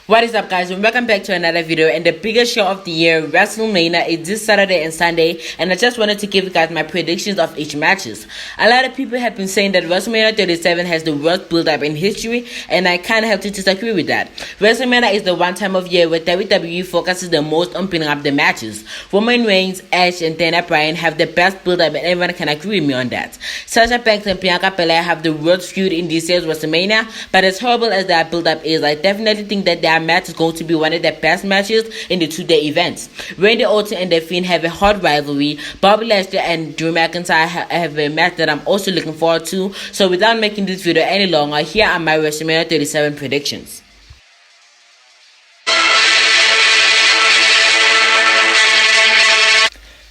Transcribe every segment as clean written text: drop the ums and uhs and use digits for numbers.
What is up, guys, and welcome back to another video. And the biggest show of the year, Wrestlemania, is this Saturday and Sunday, and I just wanted to give you guys my predictions of each matches. A lot of people have been saying that Wrestlemania 37 has the worst build-up in history, and I kind of have to disagree with that. Wrestlemania is the one time of year where WWE focuses the most on building up the matches. Roman Reigns, Edge, and Bryan have the best build-up, and everyone can agree with me on that. Sasha and Bianca Belair have the worst feud in this year's Wrestlemania, but as horrible as their build-up is, I definitely think that their match is going to be one of the best matches in the two-day events. Randy Orton and the Fiend have a hot rivalry. Bobby Lashley and Drew McIntyre have a match that I'm also looking forward to. So without making this video any longer, here are my WrestleMania 37 predictions.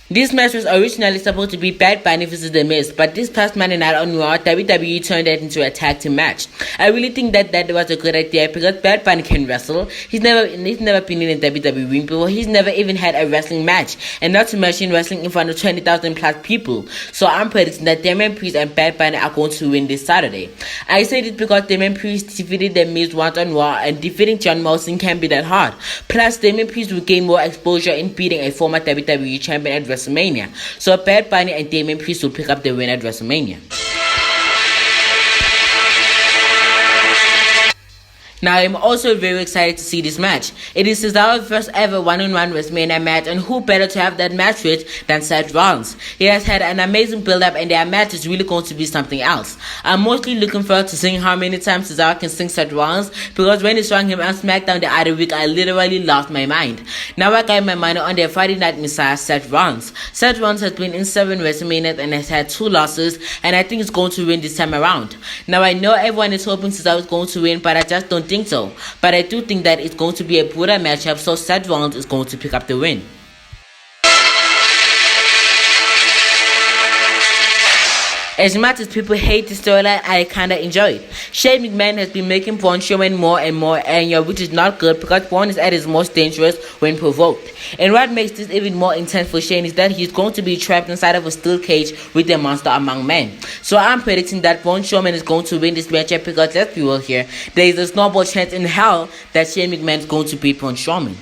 This match was originally supposed to be Bad Bunny vs. The Miz, but this past Monday night on Raw, WWE turned it into a tag team match. I really think that was a good idea because Bad Bunny can wrestle. He's never been in a WWE ring before. He's never even had a wrestling match, and not to mention wrestling in front of 20,000 plus people. So I'm predicting that Damien Priest and Bad Bunny are going to win this Saturday. I say this because Damien Priest defeated The Miz once on Raw, and defeating John Morrison can't be that hard. Plus, Damien Priest will gain more exposure in beating a former WWE champion at WrestleMania. So Bad Bunny and Damien Priest will pick up the win at WrestleMania. Now, I'm also very excited to see this match. It is CESARO's first ever one-on-one WrestleMania match, and who better to have that match with than Seth Rollins. He has had an amazing build-up, and their match is really going to be something else. I'm mostly looking forward to seeing how many times Cesaro can sing Seth Rollins, because when he swung him on SmackDown the other week, I literally lost my mind. Now I got my money on their Friday Night Messiah, Seth Rollins. Seth Rollins has been in 7 WrestleManias and has had 2 losses, and I think he's going to win this time around. Now I know everyone is hoping Cesaro is going to win, but I just don't think so. But I do think that it's going to be a brutal matchup, so Seth Rollins is going to pick up the win. As much as people hate the storyline, I kinda enjoy it. Shane McMahon has been making Braun Strowman more and more angry, which is not good because Braun is at his most dangerous when provoked. And what makes this even more intense for Shane is that he's going to be trapped inside of a steel cage with the monster among men. So I'm predicting that Braun Strowman is going to win this matchup because, let's be real here, there is a snowball chance in hell that Shane McMahon is going to beat Braun Strowman.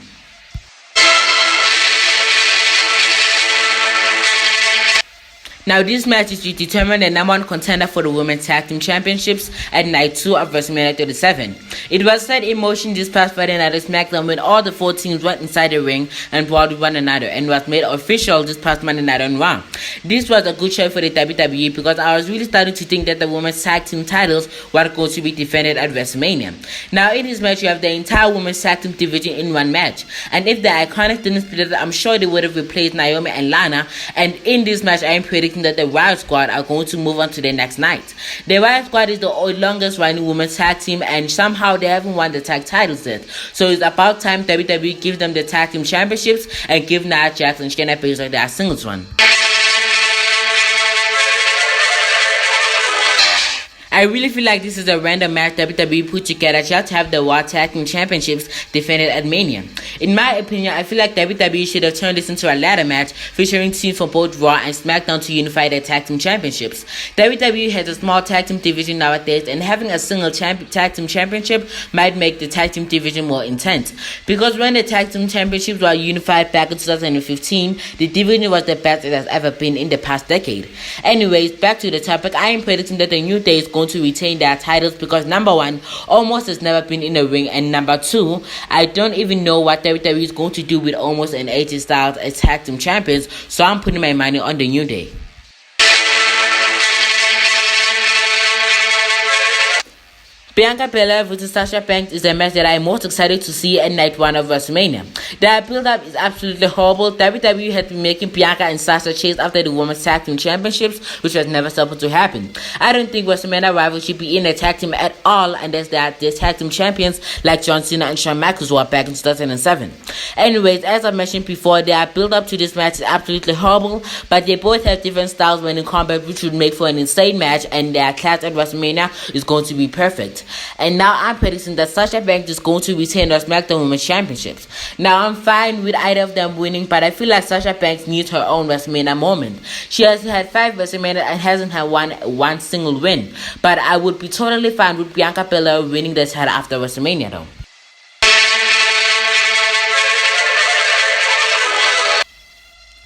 Now, this match is to determine the #1 contender for the Women's Tag Team Championships at Night 2 of WrestleMania 37. It was set in motion this past Friday night at SmackDown when all the 4 teams went inside the ring and brawled with one another, and was made official this past Monday night on Raw. This was a good show for the WWE because I was really starting to think that the Women's Tag Team titles were going to be defended at WrestleMania. Now, in this match, you have the entire Women's Tag Team division in one match, and if the Iconics didn't split it, I'm sure they would have replaced NAOMI and LANA, and in this match, I am predicting that the RIOT Squad are going to move on to the next night. The RIOT Squad is the longest running women's tag team, and somehow they haven't won the tag titles yet. So it's about time WWE give them the tag team championships and give Nia Jax and Shayna Baszler their singles run. I really feel like this is a random match WWE put together just to have the Raw Tag Team Championships defended at Mania. In my opinion, I feel like WWE should have turned this into a ladder match featuring teams from both Raw and SmackDown to unify their Tag Team Championships. WWE has a small Tag Team division nowadays, and having a single Tag Team Championship might make the Tag Team division more intense. Because when the Tag Team Championships were unified back in 2015, the division was the best it has ever been in the past decade. Anyways, back to the topic, I am predicting that the New Day is going to retain their titles because #1, Omos has never been in the ring, and #2, I don't even know what WWE is going to do with Omos and AJ Styles as tag team champions, so I'm putting my money on the New Day. Bianca Belair vs. Sasha Banks is the match that I'm most excited to see at Night 1 of WrestleMania. Their build-up is absolutely horrible. WWE has been making Bianca and Sasha chase after the Women's Tag Team Championships, which was never supposed to happen. I don't think WrestleMania Rival should be in a tag team at all unless they are tag team champions like John Cena and Shawn Michaels were back in 2007. Anyways, as I mentioned before, their build-up to this match is absolutely horrible, but they both have different styles when in combat, which would make for an insane match, and their clash at WrestleMania is going to be perfect. And now I'm predicting that Sasha Banks is going to retain the SmackDown Women's Championships. Now I'm fine with either of them winning, but I feel like Sasha Banks needs her own WrestleMania moment. She has had 5 WrestleMania and hasn't had one single win. But I would be totally fine with Bianca Belair winning the title after WrestleMania though.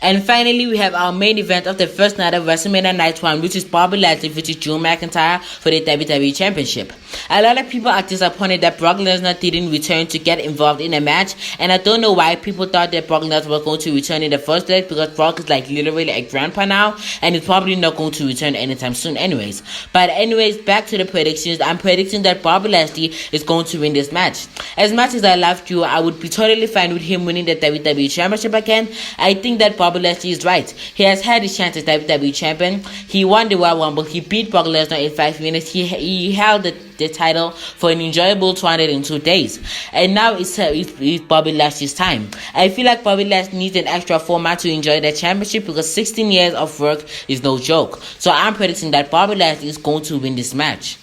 And finally, we have our main event of the first night of WrestleMania Night 1, which is Bobby Lashley versus Drew McIntyre for the WWE Championship. A lot of people are disappointed that Brock Lesnar didn't return to get involved in a match, and I don't know why people thought that Brock Lesnar was going to return in the first place, because Brock is like literally a grandpa now, and he's probably not going to return anytime soon anyways. But anyways, back to the predictions. I'm predicting that Bobby Lashley is going to win this match. As much as I love Drew, I would be totally fine with him winning the WWE Championship again. I think that Bobby Lashley is right. He has had his chance as WWE Champion. He won the Royal Rumble. He beat Brock Lesnar in 5 minutes. He held the title for an enjoyable 202 days. And now it's Bobby Lashley's time. I feel like Bobby Lashley needs an extra format to enjoy the championship, because 16 years of work is no joke. So I'm predicting that Bobby Lashley is going to win this match.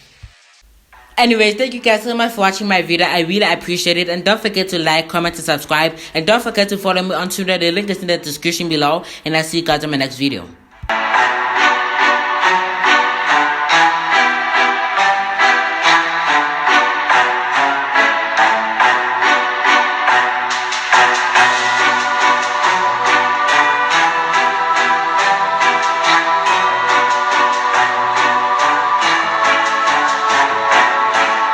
Anyways, thank you guys so much for watching my video. I really appreciate it. And don't forget to like, comment, and subscribe. And don't forget to follow me on Twitter. The link is in the description below. And I'll see you guys in my next video.